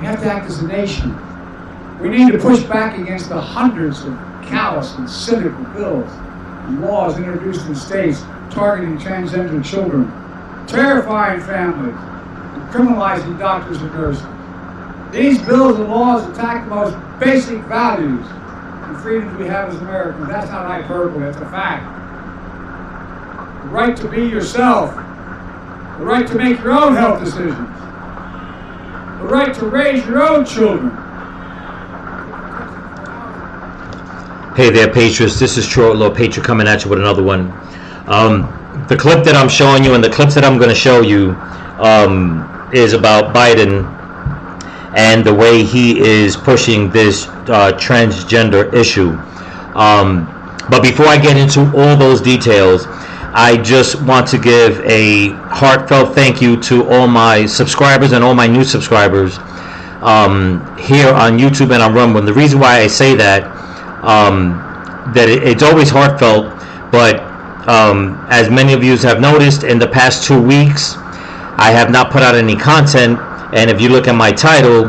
have to act as a nation. We need to push back against the hundreds of callous and cynical bills and laws introduced in states targeting transgender children, terrifying families, and criminalizing doctors and nurses. These bills and laws attack the most basic values and freedoms we have as Americans. That's not hyperbole, it's a fact. The right to be yourself, the right to make your own health decisions, the right to raise your own children. Hey there, Patriots. This is Short Lord Patriot coming at you with another one. The clip that I'm showing you and the clips that I'm going to show you is about Biden and the way he is pushing this transgender issue. But before I get into all those details, I just want to give a heartfelt thank you to all my subscribers and all my new subscribers here on YouTube and on Rumble. And the reason why I say that, it's always heartfelt, but as many of you have noticed, in the past 2 weeks, I have not put out any content. And if you look at my title,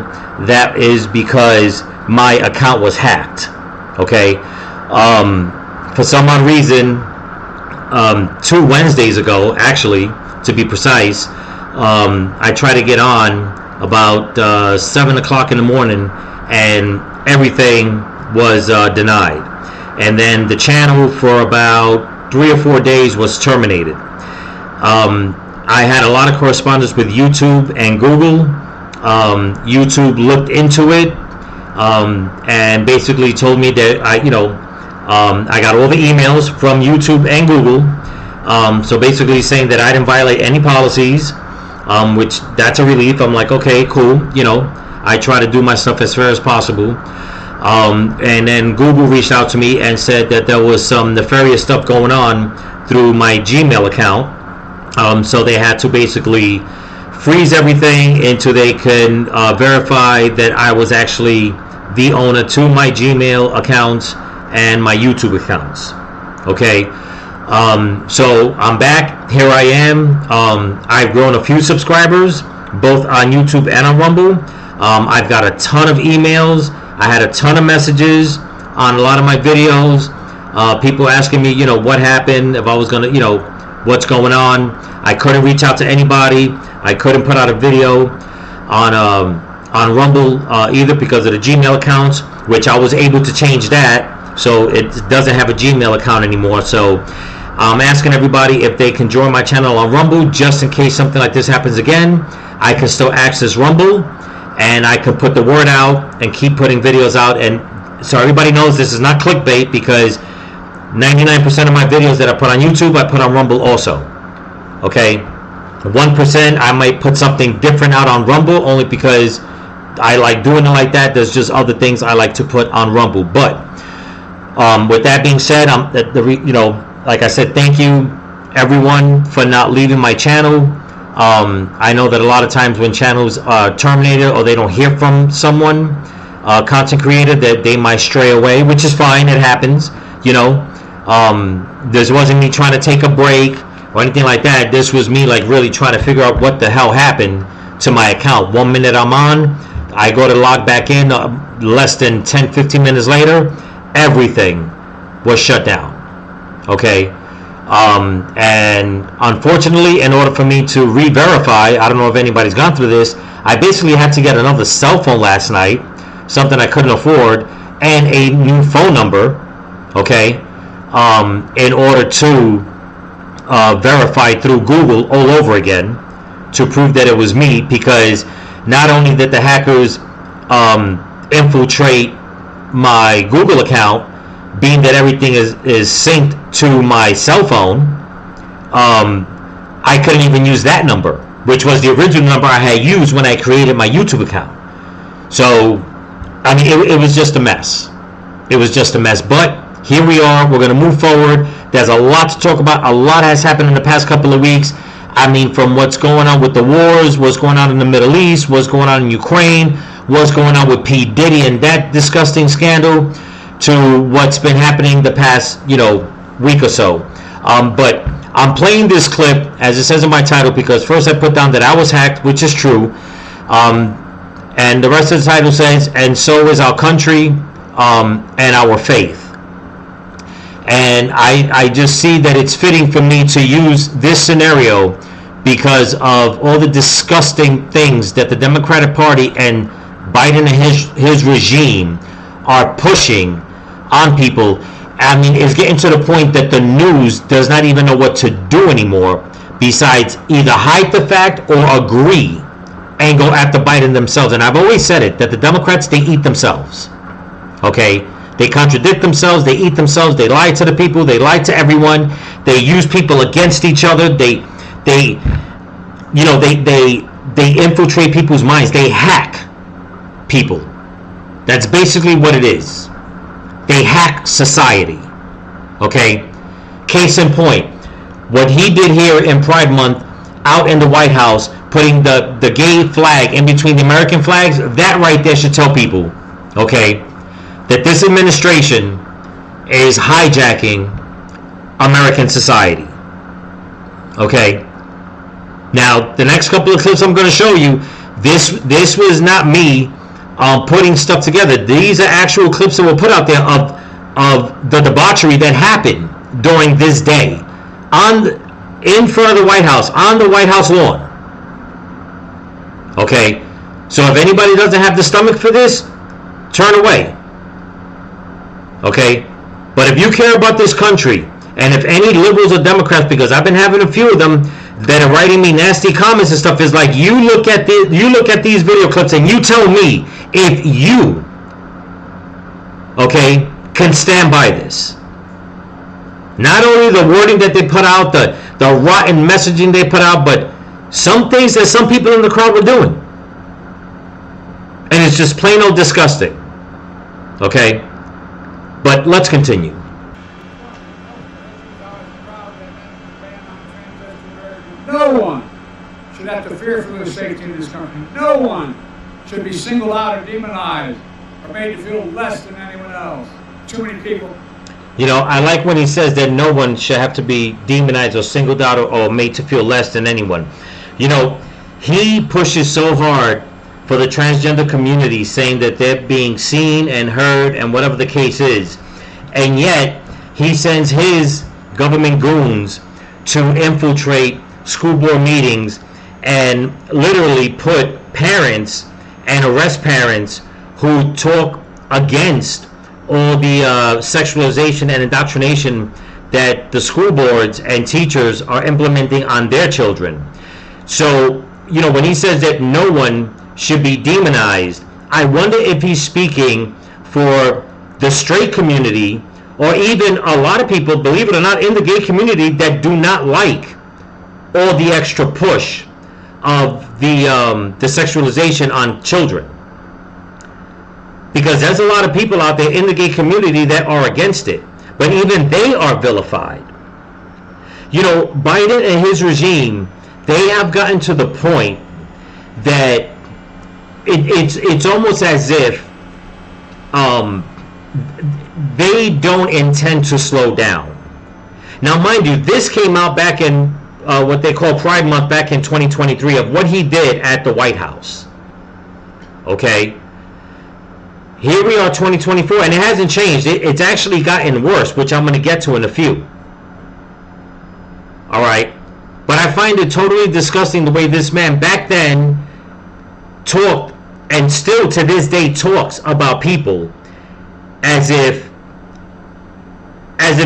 that is because my account was hacked. Okay, for some odd reason, 2 Wednesdays ago, actually, to be precise, I tried to get on about 7 o'clock in the morning, and everything was denied. And then the channel for about 3 or 4 days was terminated. I had a lot of correspondence with YouTube and Google. YouTube looked into it and basically told me that I got all the emails from YouTube and Google. So basically saying that I didn't violate any policies, which that's a relief. I'm like, okay, cool. I try to do my stuff as fair as possible. And then Google reached out to me and said that there was some nefarious stuff going on through my Gmail account. So they had to basically freeze everything until they can verify that I was actually the owner to my Gmail accounts and my YouTube accounts. Okay, so I'm back. Here I am. I've grown a few subscribers, both on YouTube and on Rumble. I've got a ton of emails. I had a ton of messages on a lot of my videos. People asking me, what happened, if I was gonna, what's going on. I couldn't reach out to anybody. I couldn't put out a video on Rumble either because of the Gmail accounts, which I was able to change that, so it doesn't have a Gmail account anymore. So I'm asking everybody if they can join my channel on Rumble, just in case something like this happens again. I can still access Rumble, and I can put the word out and keep putting videos out. And so everybody knows this is not clickbait, because 99% of my videos that I put on YouTube, I put on Rumble also. Okay, 1% I might put something different out on Rumble, only because I like doing it like that. There's just other things I like to put on Rumble. But with that being said, like I said, thank you everyone for not leaving my channel. I know that a lot of times when channels are terminated or they don't hear from someone, content creator, that they might stray away, which is fine. It happens. This wasn't me trying to take a break or anything like that. This was me like really trying to figure out what the hell happened to my account. 1 minute I'm on, I go to log back in, less than 10-15 minutes later, everything was shut down. Okay, and unfortunately, in order for me to re-verify, I don't know if anybody's gone through this, I basically had to get another cell phone last night, something I couldn't afford, and a new phone number, okay, in order to verify through Google all over again to prove that it was me. Because not only did the hackers infiltrate my Google account, being that everything is synced to my cell phone, I couldn't even use that number, which was the original number I had used when I created my YouTube account. So, I mean, it was just a mess. It was just a mess. But here we are. We're going to move forward. There's a lot to talk about. A lot has happened in the past couple of weeks. I mean, from what's going on with the wars, what's going on in the Middle East, what's going on in Ukraine, what's going on with P. Diddy and that disgusting scandal, to what's been happening the past, week or so. But I'm playing this clip, as it says in my title, because first I put down that I was hacked, which is true. And the rest of the title says, and so is our country and our faith. And I just see that it's fitting for me to use this scenario because of all the disgusting things that the Democratic Party and Biden and his regime are pushing on people. I mean, it's getting to the point that the news does not even know what to do anymore besides either hide the fact or agree and go after Biden themselves. And I've always said it, that the Democrats, they eat themselves. Okay? They contradict themselves, they eat themselves, they lie to the people, they lie to everyone, they use people against each other, they infiltrate people's minds, they hack people. That's basically what it is. They hack society. Okay? Case in point, what he did here in Pride Month out in the White House, putting the gay flag in between the American flags, that right there should tell people, okay, that this administration is hijacking American society. Okay? Now, the next couple of clips I'm going to show you, this was not me putting stuff together. These are actual clips that were put out there of the debauchery that happened during this day in front of the White House, on the White House lawn. Okay? So if anybody doesn't have the stomach for this, turn away. Okay? But if you care about this country, and if any liberals or Democrats, because I've been having a few of them that are writing me nasty comments and stuff, is like, you look at these video clips and you tell me if you, okay, can stand by this. Not only the wording that they put out, the rotten messaging they put out, but some things that some people in the crowd were doing. And it's just plain old disgusting. Okay? But let's continue. No one should have to fear for their safety in this country. No one should be singled out or demonized or made to feel less than anyone else. Too many people. You know, I like when he says that no one should have to be demonized or singled out or made to feel less than anyone. You know, he pushes so hard for the transgender community, saying that they're being seen and heard and whatever the case is. And yet, he sends his government goons to infiltrate school board meetings and literally put parents and arrest parents who talk against all the sexualization and indoctrination that the school boards and teachers are implementing on their children. So, you know, when he says that no one should be demonized, I wonder if he's speaking for the straight community, or even a lot of people, believe it or not, in the gay community that do not like all the extra push of the sexualization on children. Because there's a lot of people out there in the gay community that are against it. But even they are vilified. You know, Biden and his regime, they have gotten to the point that it's almost as if they don't intend to slow down. Now, mind you, this came out back in what they call Pride Month back in 2023 of what he did at the White House. Okay? Here we are 2024, and it hasn't changed. It's actually gotten worse, which I'm going to get to in a few. All right? But I find it totally disgusting the way this man back then talked, and still to this day talks about people as if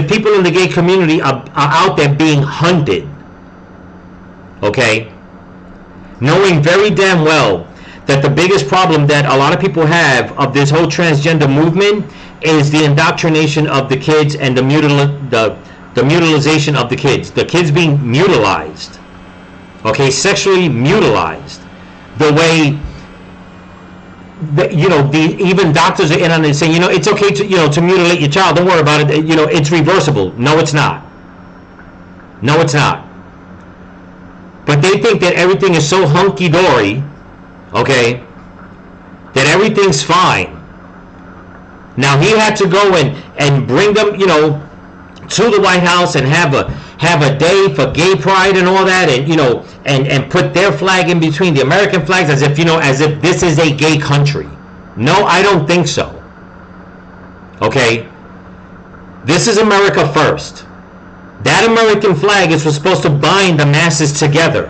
people in the gay community are out there being hunted. Okay? Knowing very damn well that the biggest problem that a lot of people have of this whole transgender movement is the indoctrination of the kids and the mutilization of the kids. The kids being mutilized. Okay? Sexually mutilized. The way even doctors are in on it saying, it's okay to mutilate your child. Don't worry about it. It's reversible. No, it's not. No, it's not. But they think that everything is so hunky-dory, okay, that everything's fine. Now, he had to go and bring them, to the White House and have have a day for gay pride and all that, and and put their flag in between the American flags as if as if this is a gay country. No, I don't think so. Okay? This is America first. That American flag is supposed to bind the masses together.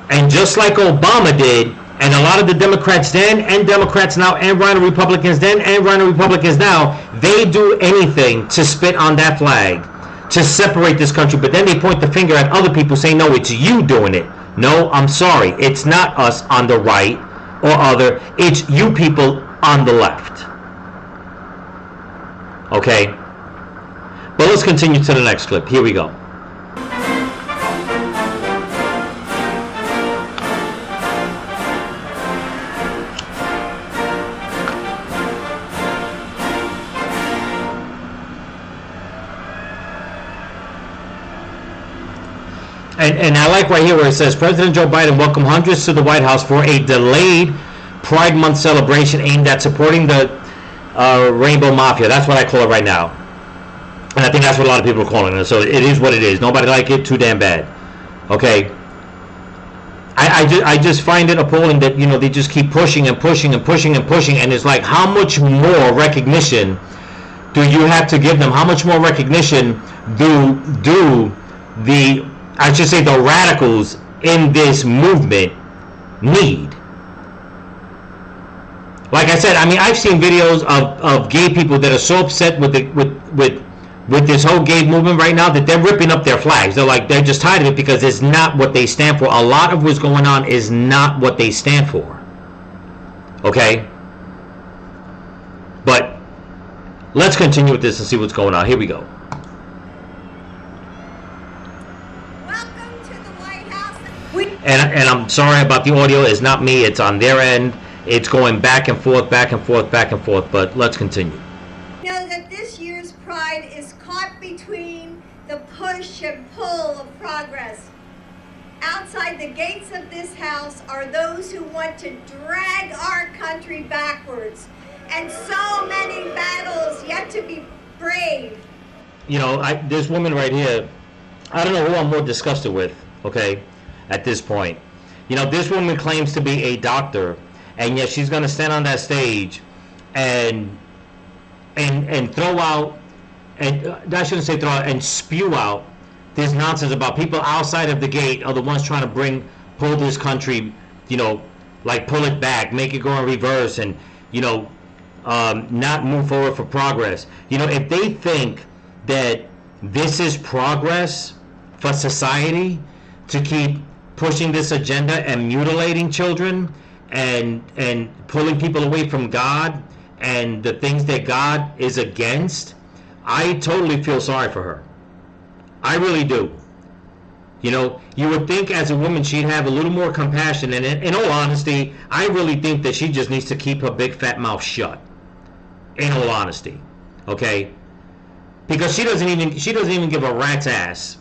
And just like Obama did, and a lot of the Democrats then, and Democrats now, and Rhino Republicans then, and Rhino Republicans now, they do anything to spit on that flag, to separate this country, but then they point the finger at other people saying, no, it's you doing it. No, I'm sorry. It's not us on the right or other. It's you people on the left. Okay? But let's continue to the next clip. Here we go. And I like right here where it says, President Joe Biden welcomed hundreds to the White House for a delayed Pride Month celebration aimed at supporting the Rainbow Mafia. That's what I call it right now. And I think that's what a lot of people are calling it. So it is what it is. Nobody like it, too damn bad. Okay? I just find it appalling that, they just keep pushing and pushing and pushing and pushing. And it's like, how much more recognition do you have to give them? How much more recognition do the radicals in this movement need? Like I said, I've seen videos of gay people that are so upset with this whole gay movement right now that they're ripping up their flags. They're just tired of it because it's not what they stand for. A lot of what's going on is not what they stand for. Okay? But let's continue with this and see what's going on. Here we go. And I'm sorry about the audio. It's not me. It's on their end. It's going back and forth, back and forth, back and forth. But let's continue. Know that this year's Pride is caught between the push and pull of progress. Outside the gates of this house are those who want to drag our country backwards. And so many battles yet to be braved. This woman right here, I don't know who I'm more disgusted with, okay? At this point, this woman claims to be a doctor, and yet she's going to stand on that stage and throw out, and I shouldn't say throw out, and spew out this nonsense about people outside of the gate are the ones trying to pull this country, like pull it back, make it go in reverse, and not move forward for progress. If they think that this is progress for society to keep pushing this agenda and mutilating children and pulling people away from God and the things that God is against, I totally feel sorry for her. I really do. You would think as a woman she'd have a little more compassion, and in all honesty, I really think that she just needs to keep her big fat mouth shut. In all honesty. Okay? Because she doesn't even give a rat's ass.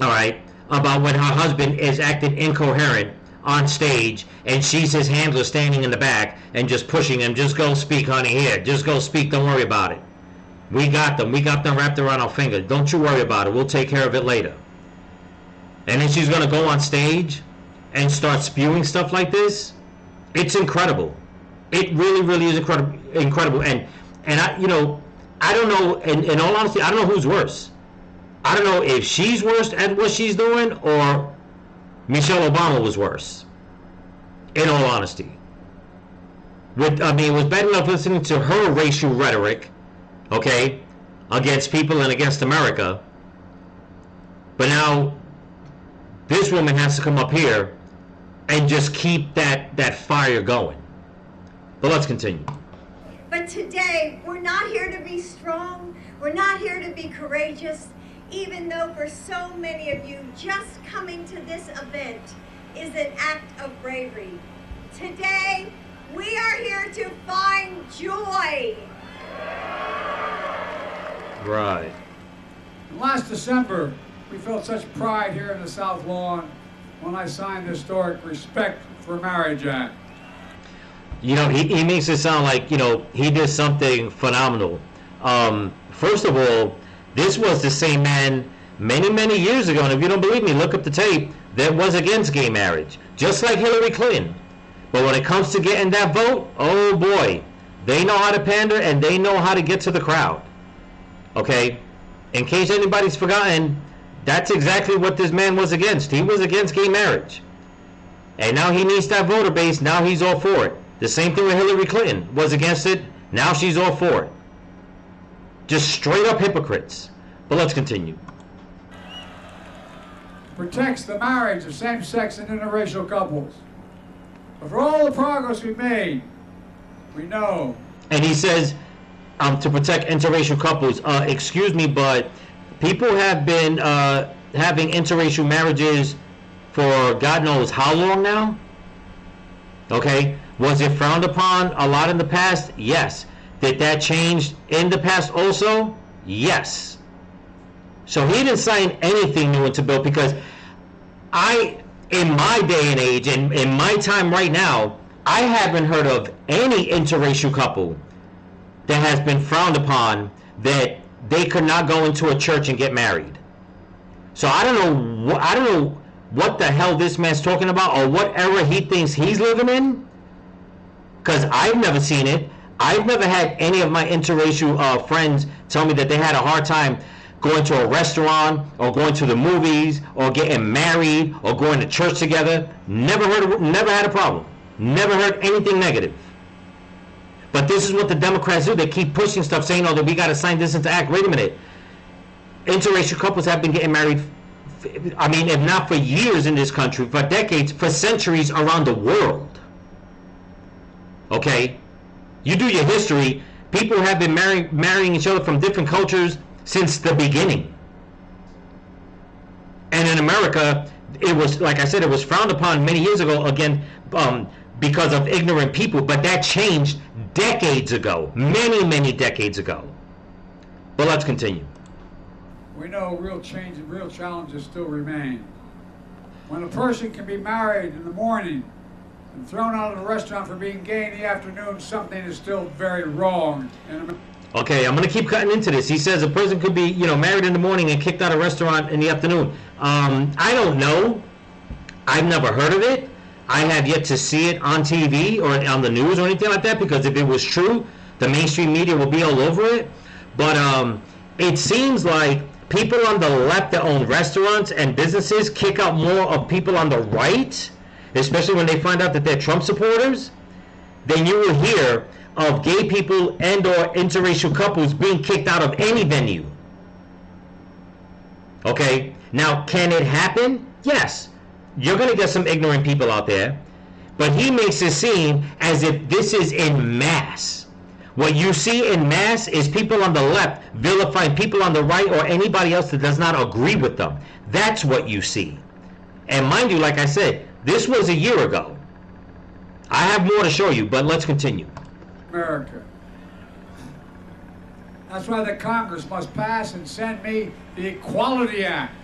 All right? About when her husband is acting incoherent on stage and she's his handler standing in the back and just pushing him, just go speak, honey, here, just go speak, don't worry about it. We got them wrapped around our finger, don't you worry about it, we'll take care of it later. And then she's going to go on stage and start spewing stuff like this. It's incredible. It really, really is incredible. And I, I don't know, in all honesty, I don't know who's worse. I don't know if she's worse at what she's doing or Michelle Obama was worse. In all honesty. It was bad enough listening to her racial rhetoric, okay, against people and against America. But now this woman has to come up here and just keep that fire going. But let's continue. But today, we're not here to be strong. We're not here to be courageous. Even though for so many of you, just coming to this event is an act of bravery. Today, we are here to find joy. Right. Last December, we felt such pride here in the South Lawn when I signed the historic Respect for Marriage Act. He makes it sound like, he did something phenomenal. First of all, this was the same man many, many years ago, and if you don't believe me, look up the tape, that was against gay marriage, just like Hillary Clinton. But when it comes to getting that vote, oh boy, they know how to pander and they know how to get to the crowd. Okay? In case anybody's forgotten, that's exactly what this man was against. He was against gay marriage. And now he needs that voter base. Now he's all for it. The same thing with Hillary Clinton. Was against it. Now she's all for it. Just straight up hypocrites. But let's continue. Protects the marriage of same-sex and interracial couples. But for all the progress we've made, we know. And he says to protect interracial couples. Excuse me, but people have been having interracial marriages for God knows how long now. Okay, was it frowned upon a lot in the past? Yes. Did that change in the past also? Yes. So he didn't sign anything new into bill, because in my day and age, in my time right now, I haven't heard of any interracial couple that has been frowned upon that they could not go into a church and get married. So I don't know what the hell this man's talking about, or what era he thinks he's living in, because I've never seen it. I've never had any of my interracial friends tell me that they had a hard time going to a restaurant, or going to the movies, or getting married, or going to church together. Never had a problem. Never heard anything negative. But this is what the Democrats do. They keep pushing stuff, saying, "Oh, that we got to sign this into act." Wait a minute. Interracial couples have been getting married, I mean, if not for years in this country, for decades, for centuries around the world. Okay? You do your history. People have been marrying each other from different cultures since the beginning. And in America, it was, like I said, it was frowned upon many years ago, again, because of ignorant people. But that changed decades ago. Many, many decades ago. But let's continue. We know real change and real challenges still remain. When a person can be married in the morning and thrown out of the restaurant for being gay in the afternoon, something is still very wrong. Okay, I'm going to keep cutting into this. He says a person could be, married in the morning and kicked out of a restaurant in the afternoon. I don't know. I've never heard of it. I have yet to see it on TV or on the news or anything like that, because if it was true, the mainstream media will be all over it. But it seems like people on the left that own restaurants and businesses kick out more of people on the right, especially when they find out that they're Trump supporters, than you will hear of gay people and or interracial couples being kicked out of any venue. Okay, now can it happen? Yes. You're going to get some ignorant people out there, but he makes it seem as if this is in mass. What you see in mass is people on the left vilifying people on the right or anybody else that does not agree with them. That's what you see. And mind you, like I said, this was a year ago. I have more to show you, but let's continue. America. That's why the Congress must pass and send me the Equality Act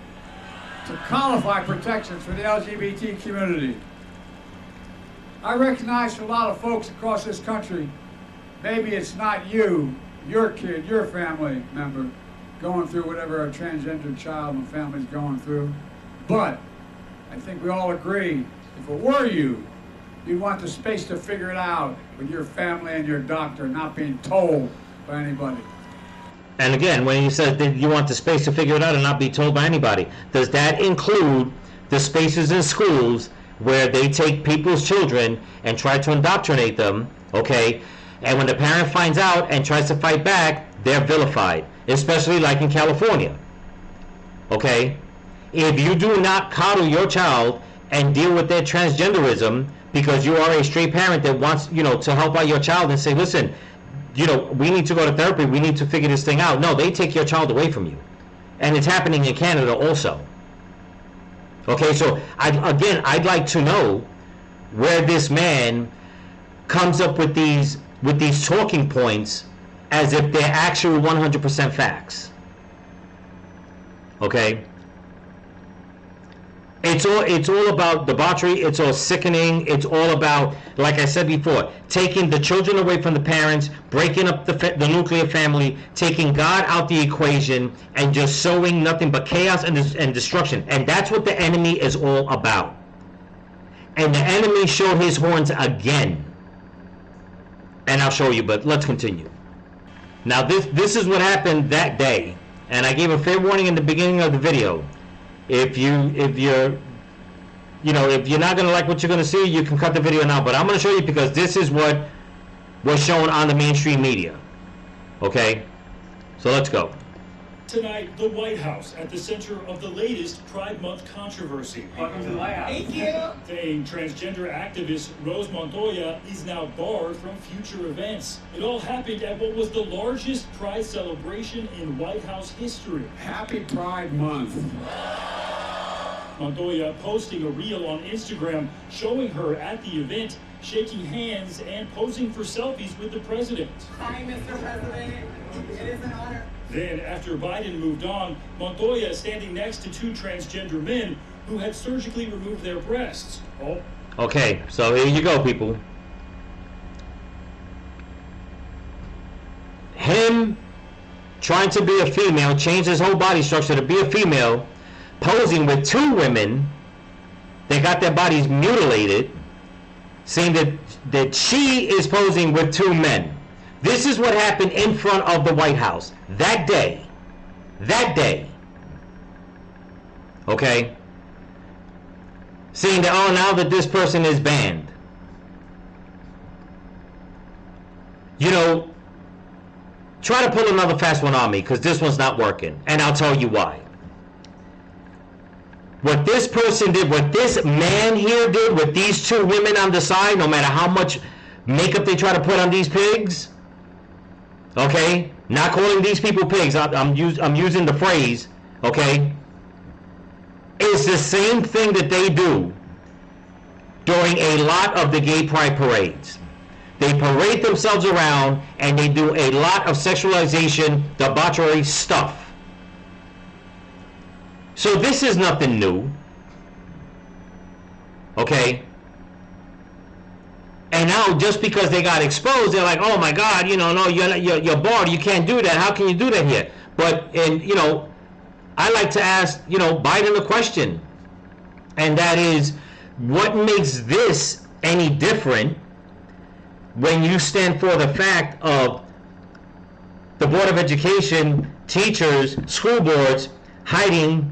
to qualify protections for the LGBT community. I recognize for a lot of folks across this country, maybe it's not you, your kid, your family member going through whatever a transgender child and family is going through, but I think we all agree, if it were you, you'd want the space to figure it out with your family and your doctor, not being told by anybody. And again, when he says that you want the space to figure it out and not be told by anybody, does that include the spaces in schools where they take people's children and try to indoctrinate them, okay? And when the parent finds out and tries to fight back, they're vilified, especially like in California, okay? If you do not coddle your child and deal with their transgenderism because you are a straight parent that wants, to help out your child and say, listen, we need to go to therapy, we need to figure this thing out. No, they take your child away from you. And it's happening in Canada also. Okay, so I'd like to know where this man comes up with these talking points as if they're actual 100% facts. Okay? It's all about debauchery. It's all sickening. It's all about, like I said before, taking the children away from the parents, breaking up the nuclear family, taking God out the equation, and just sowing nothing but chaos and destruction. And that's what the enemy is all about. And the enemy showed his horns again. And I'll show you, but let's continue. Now this is what happened that day. And I gave a fair warning in the beginning of the video. If you're not going to like what you're going to see, you can cut the video now. But I'm going to show you because this is what was shown on the mainstream media. Okay? So let's go. Tonight, the White House at the center of the latest Pride Month controversy. Welcome to the White House. Thank you. Saying transgender activist Rose Montoya is now barred from future events. It all happened at what was the largest Pride celebration in White House history. Happy Pride Month. Montoya posting a reel on Instagram showing her at the event, shaking hands and posing for selfies with the president. Hi, Mr. President. It is an honor. Then, after Biden moved on, Montoya standing next to two transgender men who had surgically removed their breasts. Oh. Okay, so here you go, people. Him trying to be a female, change his whole body structure to be a female, posing with two women that got their bodies mutilated, saying that she is posing with two men. This is what happened in front of the White House that day. That day. Okay? Saying that, oh, now that this person is banned. You know, try to pull another fast one on me because this one's not working. And I'll tell you why. What this person did, what this man here did with these two women on the side, no matter how much makeup they try to put on these pigs, okay, not calling these people pigs, I'm using the phrase, okay, is the same thing that they do during a lot of the gay pride parades. They parade themselves around and they do a lot of sexualization, debauchery stuff. So this is nothing new, okay? And now just because they got exposed, they're like, oh my God, no, you're barred, you can't do that. How can you do that here? But, I like to ask, Biden a question. And that is, what makes this any different when you stand for the fact of the Board of Education, teachers, school boards hiding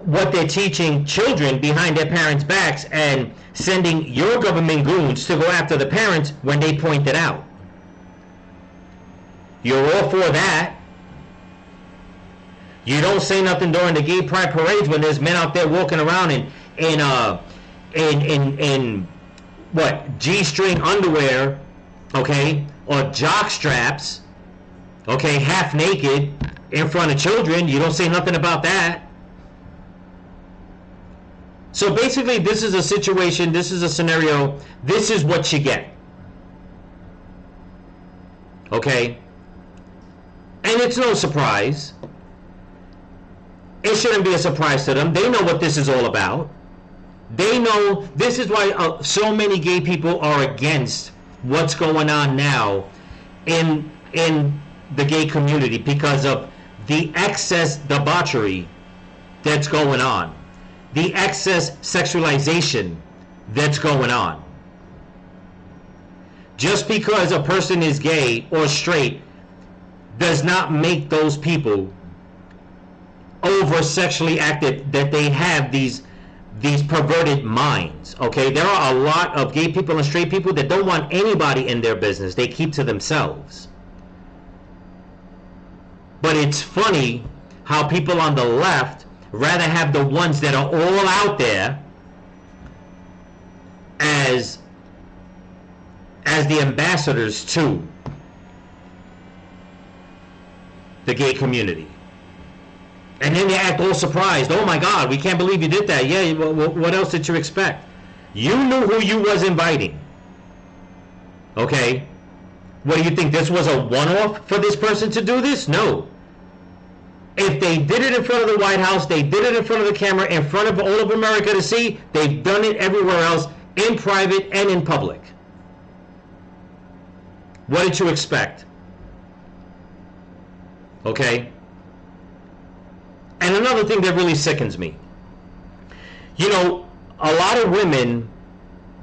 what they're teaching children behind their parents' backs and sending your government goons to go after the parents when they point it out? You're all for that. You don't say nothing during the gay pride parades when there's men out there walking around in what, G-string underwear, okay, or jock straps, okay, half naked in front of children. You don't say nothing about that. So basically, this is a situation, this is a scenario, this is what you get. Okay? And it's no surprise. It shouldn't be a surprise to them. They know what this is all about. They know, this is why so many gay people are against what's going on now in the gay community, because of the excess debauchery that's going on. The excess sexualization that's going on. Just because a person is gay or straight does not make those people over sexually active, that they have these perverted minds. Okay, there are a lot of gay people and straight people that don't want anybody in their business. They keep to themselves. But it's funny how people on the left rather have the ones that are all out there as the ambassadors to the gay community. And then they act all surprised. Oh my God, we can't believe you did that. Yeah, what else did you expect? You knew who you was inviting. Okay? What do you think, this was a one-off for this person to do this? No. If they did it in front of the White House, they did it in front of the camera, in front of all of America to see, they've done it everywhere else, in private and in public. What did you expect? Okay? And another thing that really sickens me. You know, a lot of women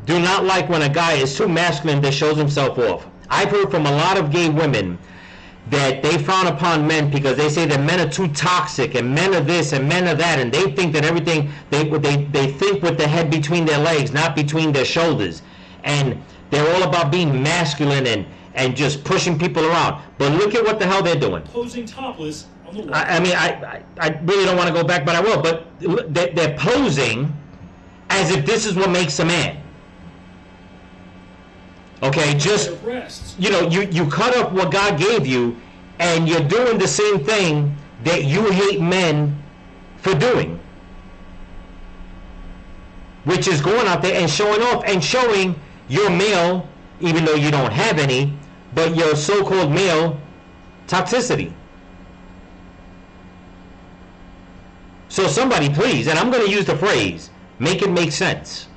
do not like when a guy is too masculine that shows himself off. I've heard from a lot of gay women that they frown upon men because they say that men are too toxic and men are this and men are that, and they think that everything, they think with the head between their legs, not between their shoulders. And they're all about being masculine and just pushing people around. But look at what the hell they're doing. Posing topless on the wall. I mean, I really don't want to go back, but I will. But they're posing as if this is what makes a man. Okay, just, you know, you cut off what God gave you, and you're doing the same thing that you hate men for doing. Which is going out there and showing off and showing your male, even though you don't have any, but your so-called male toxicity. So somebody please, and I'm going to use the phrase, make it make sense.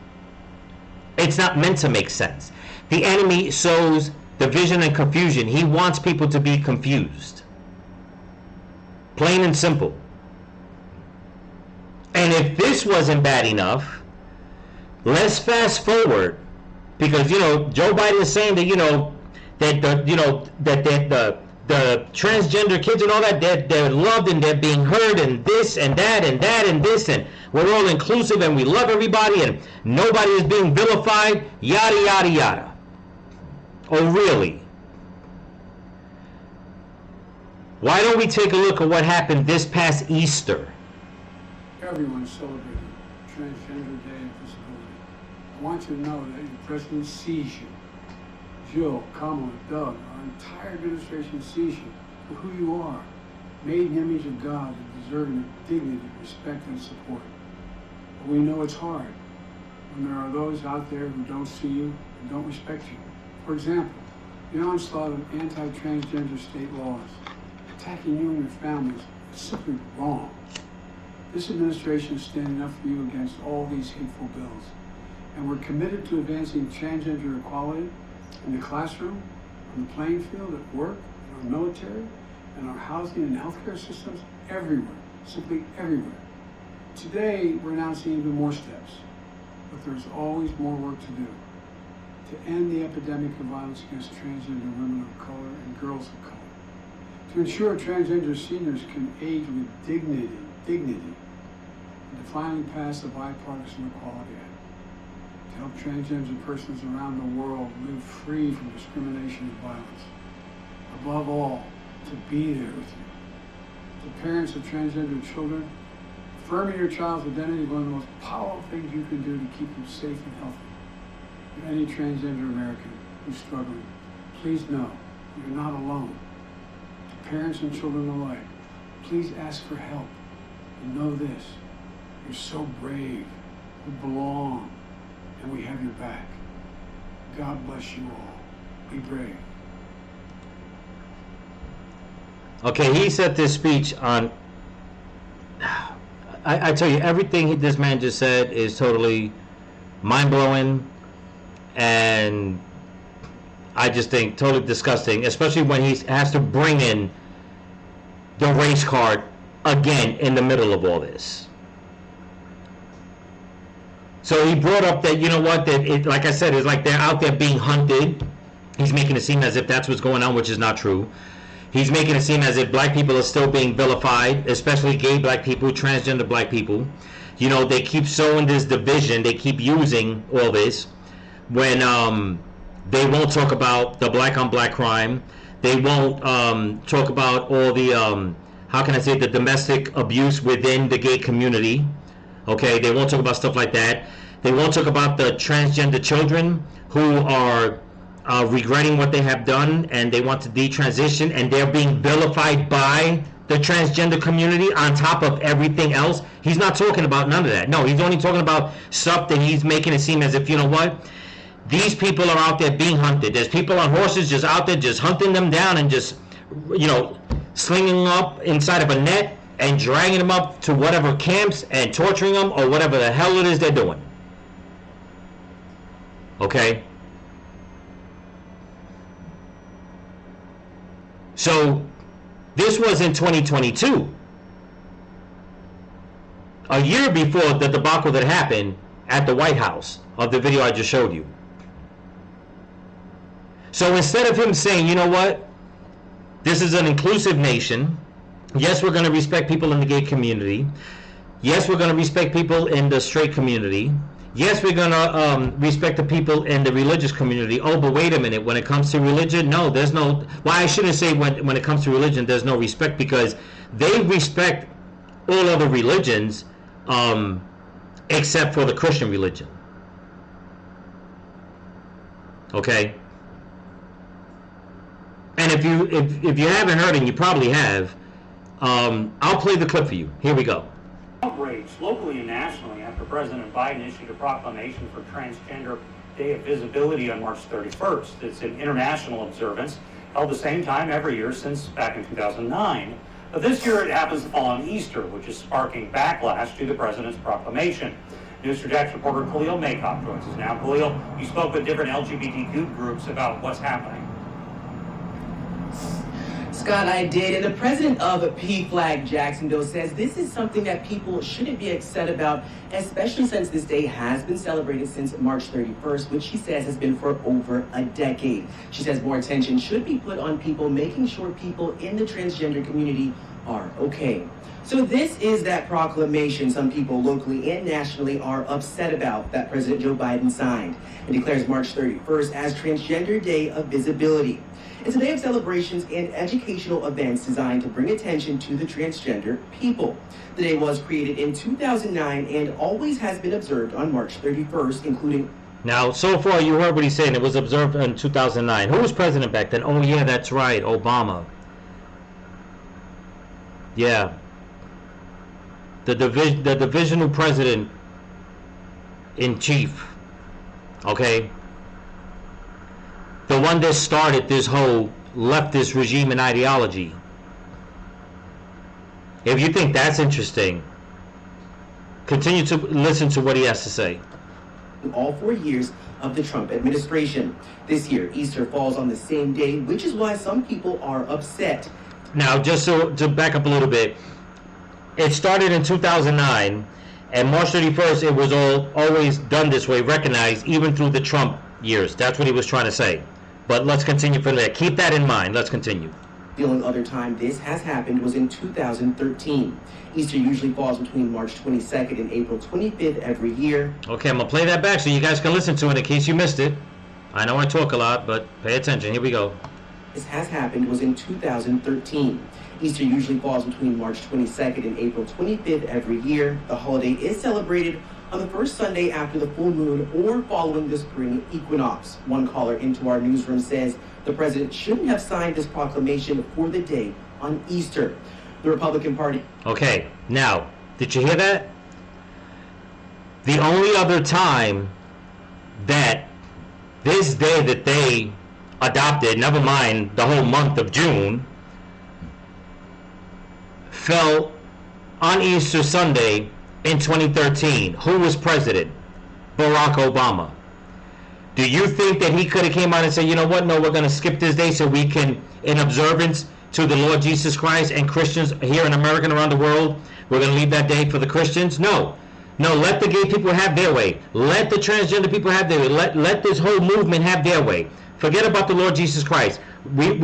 It's not meant to make sense. The enemy sows division and confusion. He wants people to be confused. Plain and simple. And if this wasn't bad enough, let's fast forward, because you know Joe Biden is saying that the transgender kids and all that, they're loved and they're being heard and this and that and that and this, and we're all inclusive and we love everybody and nobody is being vilified, yada yada yada. Oh really? Why don't we take a look at what happened this past Easter? Everyone is celebrating Transgender Day of Disability. I want you to know that your president sees you. Jill, Kamala, Doug, our entire administration sees you for who you are, made in the image of God and deserving of dignity, respect, and support. But we know it's hard when there are those out there who don't see you and don't respect you. For example, the onslaught of anti-transgender state laws attacking you and your families is simply wrong. This administration is standing up for you against all these hateful bills, and we're committed to advancing transgender equality in the classroom, on the playing field, at work, in our military, in our housing and healthcare systems, everywhere, simply everywhere. Today, we're announcing even more steps, but there's always more work to do to end the epidemic of violence against transgender women of color and girls of color, to ensure transgender seniors can age with dignity, and to finally pass the Bipartisan Equality Act, to help transgender persons around the world live free from discrimination and violence. Above all, to be there with you. To parents of transgender children, affirming your child's identity is one of the most powerful things you can do to keep them safe and healthy. To any transgender American who's struggling, please know you're not alone. To parents and children alike, please ask for help. And know this, you're so brave, you belong, and we have your back. God bless you all. Be brave. Okay, he said this speech on, I tell you, everything this man just said is totally mind-blowing, and I just think totally disgusting, especially when he has to bring in the race card again in the middle of all this. So he brought up that, you know what, that it, like I said, it's like they're out there being hunted. He's making it seem as if that's what's going on, which is not true. He's making it seem as if black people are still being vilified, especially gay black people, transgender black people. You know, they keep sowing this division. They keep using all this when they won't talk about the black on black crime. They won't talk about all the, how can I say, the domestic abuse within the gay community. Okay, they won't talk about stuff like that. They won't talk about the transgender children who are regretting what they have done and they want to detransition, and they're being vilified by the transgender community on top of everything else. He's not talking about none of that. No, he's only talking about stuff that he's making it seem as if, you know what, these people are out there being hunted. There's people on horses just out there just hunting them down and just, you know, slinging them up inside of a net and dragging them up to whatever camps and torturing them or whatever the hell it is they're doing. Okay? So, this was in 2022. A year before the debacle that happened at the White House of the video I just showed you. So instead of him saying, you know what, this is an inclusive nation, yes, we're going to respect people in the gay community, yes, we're going to respect people in the straight community, yes, we're going to respect the people in the religious community. Oh, but wait a minute, when it comes to religion, no, there's no, well, I shouldn't say when it comes to religion there's no respect, because they respect all other religions except for the Christian religion. Okay? And if you haven't heard, and you probably have, I'll play the clip for you. Here we go. Outrage locally and nationally after President Biden issued a proclamation for Transgender Day of Visibility on March 31st. It's an international observance held the same time every year since back in 2009. But this year it happens to fall on Easter, which is sparking backlash to the president's proclamation. News 4 Jack's reporter Khalil Maycop joins us now. Khalil, you spoke with different LGBTQ groups about what's happening. Scott, I did, and the president of PFLAG Jacksonville says this is something that people shouldn't be upset about, especially since this day has been celebrated since March 31st, which she says has been for over a decade. She says more attention should be put on people, making sure people in the transgender community are okay. So this is that proclamation some people locally and nationally are upset about that President Joe Biden signed and declares March 31st as Transgender Day of Visibility. It's a day of celebrations and educational events designed to bring attention to the transgender people. The day was created in 2009 and always has been observed on March 31st, including... Now, so far you heard what he's saying. It was observed in 2009. Who was president back then? Oh, yeah, that's right, Obama. Yeah. The divisional president in chief. Okay? The one that started this whole leftist regime and ideology. If you think that's interesting, continue to listen to what he has to say. All 4 years of the Trump administration. This year, Easter falls on the same day, which is why some people are upset. Now, just to back up a little bit, it started in 2009, and March 31st, it was always done this way, recognized, even through the Trump years. That's what he was trying to say. But let's continue from there. Keep that in mind. Let's continue. The only other time this has happened was in 2013. Easter usually falls between March 22nd and April 25th every year. Okay, I'm going to play that back so you guys can listen to it in case you missed it. I know I talk a lot, but pay attention. Here we go. This has happened was in 2013. Easter usually falls between March 22nd and April 25th every year. The holiday is celebrated on the first Sunday after the full moon or following the spring equinox. One caller into our newsroom says the president shouldn't have signed this proclamation for the day on Easter. The Republican Party... Okay, now, did you hear that? The only other time that this day that they adopted, never mind the whole month of June, fell on Easter Sunday in 2013. Who was president? Barack Obama. Do you think that he could have came out and said, you know what, no, we're going to skip this day so we can, in observance to the Lord Jesus Christ and Christians here in America and around the world, we're going to leave that day for the Christians? No. No, let the gay people have their way. Let the transgender people have their way. Let this whole movement have their way. Forget about the Lord Jesus Christ. We'll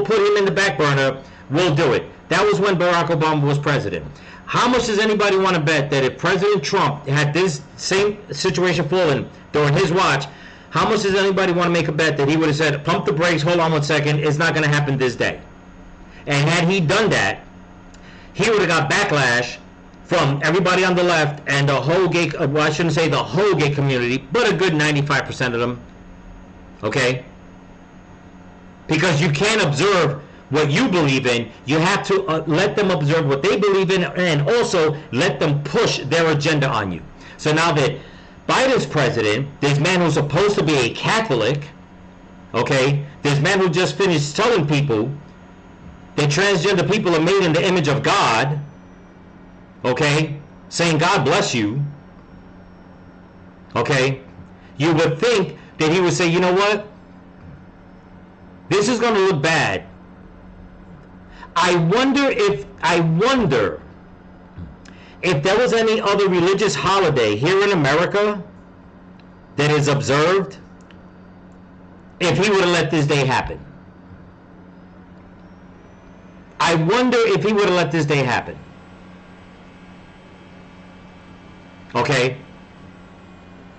put him in the back burner. We'll do it. That was when Barack Obama was president. How much does anybody want to bet that if President Trump had this same situation fallen during his watch, how much does anybody want to make a bet that he would have said, pump the brakes, hold on 1 second, it's not going to happen this day? And had he done that, he would have got backlash from everybody on the left and the whole gay, well, I shouldn't say the whole gay community, but a good 95% of them. Okay? Because you can't observe what you believe in. You have to let them observe what they believe in and also let them push their agenda on you. So now that Biden's president, this man who's supposed to be a Catholic, okay, this man who just finished telling people that transgender people are made in the image of God, okay, saying God bless you, okay, you would think that he would say, you know what, this is going to look bad. I wonder if there was any other religious holiday here in America that is observed, if he would have let this day happen. I wonder if he would have let this day happen. Okay?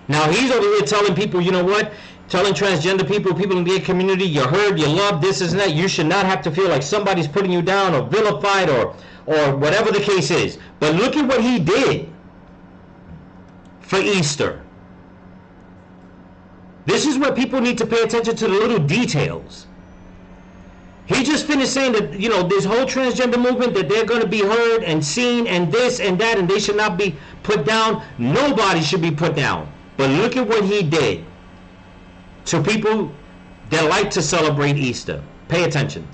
Now he's over here telling people, you know what? Telling transgender people in the gay community, you're heard, you're loved, this is that. You should not have to feel like somebody's putting you down or vilified or whatever the case is. But look at what he did for Easter. This is where people need to pay attention to the little details. He just finished saying that, you know, this whole transgender movement, that they're going to be heard and seen and this and that, and they should not be put down. Nobody should be put down. But look at what he did to people that like to celebrate Easter. Pay attention.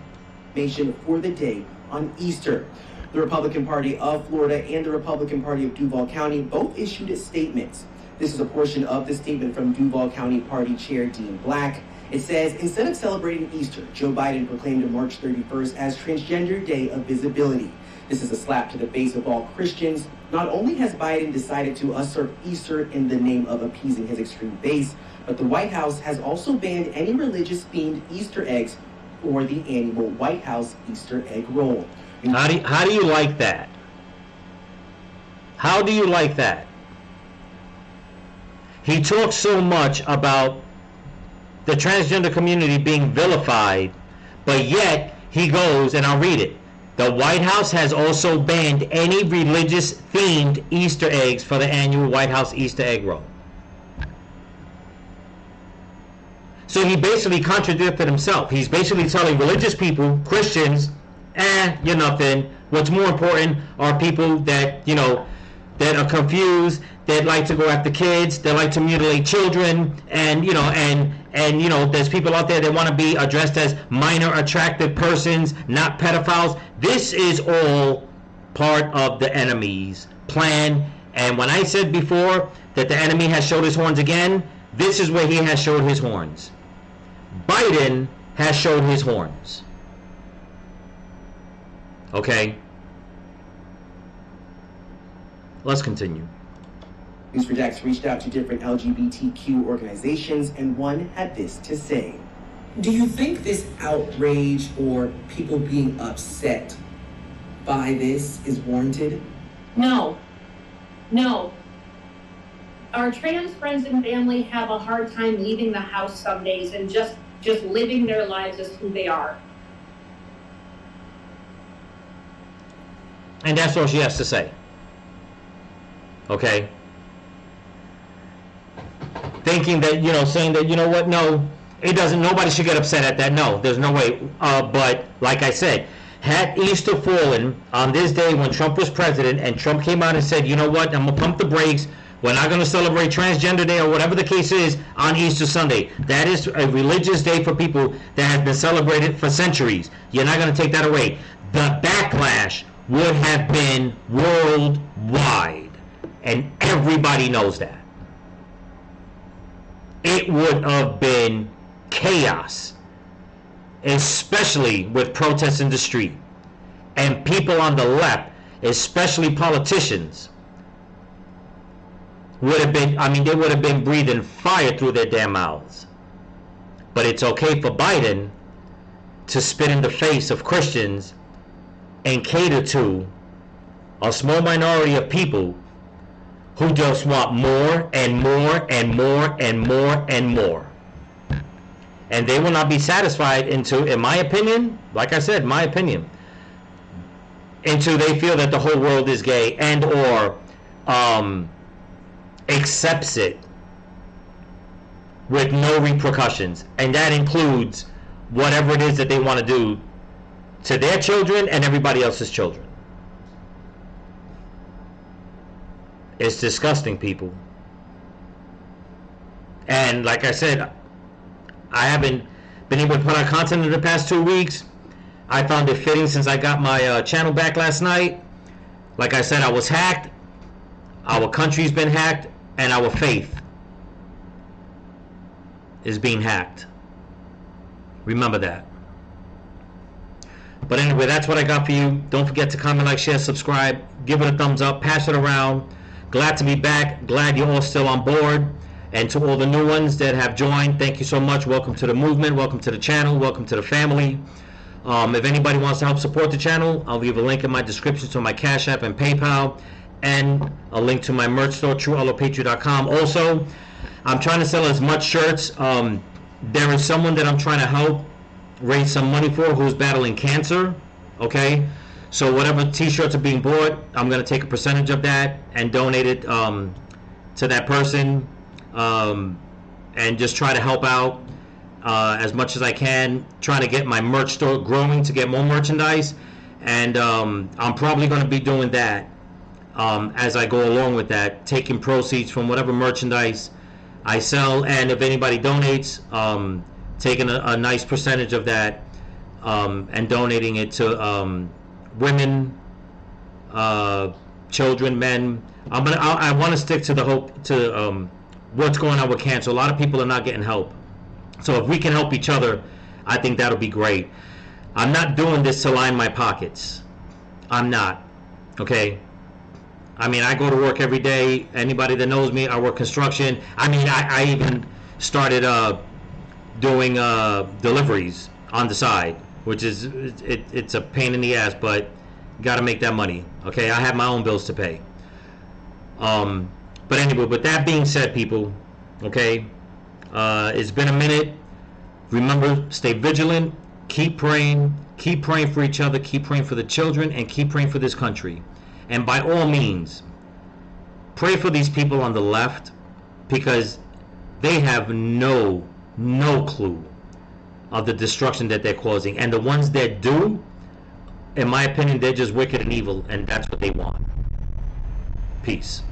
For the day on Easter. The Republican Party of Florida and the Republican Party of Duval County both issued statements. This is a portion of the statement from Duval County Party Chair Dean Black. It says, instead of celebrating Easter, Joe Biden proclaimed March 31st as Transgender Day of Visibility. This is a slap to the face of all Christians. Not only has Biden decided to usurp Easter in the name of appeasing his extreme base, but the White House has also banned any religious-themed Easter eggs for the annual White House Easter egg roll. How do you like that? How do you like that? He talks so much about the transgender community being vilified, but yet he goes, and I'll read it. The White House has also banned any religious-themed Easter eggs for the annual White House Easter egg roll. So he basically contradicted himself. He's basically telling religious people, Christians, you're nothing. What's more important are people that, you know, that are confused, that like to go after kids, that like to mutilate children, and you know, and you know, there's people out there that want to be addressed as minor attractive persons, not pedophiles. This is all part of the enemy's plan. And when I said before that the enemy has showed his horns again, this is where he has showed his horns. Biden has showed his horns. Okay? Let's continue. News4Jax reached out to different LGBTQ organizations, and one had this to say. Do you think this outrage or people being upset by this is warranted? No. Our trans friends and family have a hard time leaving the house some days and just living their lives as who they are. And that's all she has to say. Okay? Thinking that, you know, saying that, you know what, no, it doesn't, nobody should get upset at that. No, there's no way. But like I said, had Easter fallen on this day when Trump was president and Trump came out and said, you know what, I'm going to pump the brakes. We're not going to celebrate Transgender Day or whatever the case is on Easter Sunday. That is a religious day for people that has been celebrated for centuries. You're not going to take that away. The backlash would have been worldwide. And everybody knows that. It would have been chaos, especially with protests in the street. And people on the left, especially politicians, would have been, they would have been breathing fire through their damn mouths. But it's okay for Biden to spit in the face of Christians and cater to a small minority of people who just want more and more and more and more and more. And they will not be satisfied until, in my opinion, like I said, my opinion, until they feel that the whole world is gay and or accepts it with no repercussions. And that includes whatever it is that they want to do to their children and everybody else's children. It's disgusting, people. And like I said, I haven't been able to put out content in the past 2 weeks. I found it fitting, since I got my channel back last night, Like I said, I was hacked, our country's been hacked, and our faith is being hacked. Remember that. But anyway, that's what I got for you. Don't forget to comment, like, share, subscribe, give it a thumbs up, pass it around. Glad to be back. Glad you're all still on board. And to all the new ones that have joined, thank you so much. Welcome to the movement. Welcome to the channel. Welcome to the family. If anybody wants to help support the channel, I'll leave a link in my description to my Cash App and PayPal, and a link to my merch store, trueallopatria.com. Also, I'm trying to sell as much shirts. There is someone that I'm trying to help raise some money for who's battling cancer. Okay, so whatever t-shirts are being bought, I'm going to take a percentage of that and donate it to that person, and just try to help out as much as I can, trying to get my merch store growing to get more merchandise. And I'm probably going to be doing that as I go along with that, taking proceeds from whatever merchandise I sell, and if anybody donates, taking a nice percentage of that and donating it to women, children, men. I want to stick to the hope, to what's going on with cancer. A lot of people are not getting help, so if we can help each other, I think that'll be great. I'm not doing this to line my pockets. I'm not. Okay. I mean, I go to work every day. Anybody that knows me, I work construction. I mean, I even started doing deliveries on the side, which is it's a pain in the ass, but got to make that money. Okay, I have my own bills to pay. But anyway, with that being said, people, okay, it's been a minute. Remember, stay vigilant. Keep praying for each other, keep praying for the children, and keep praying for this country. And by all means, pray for these people on the left, because they have no clue of the destruction that they're causing. And the ones that do, in my opinion, they're just wicked and evil, and that's what they want. Peace.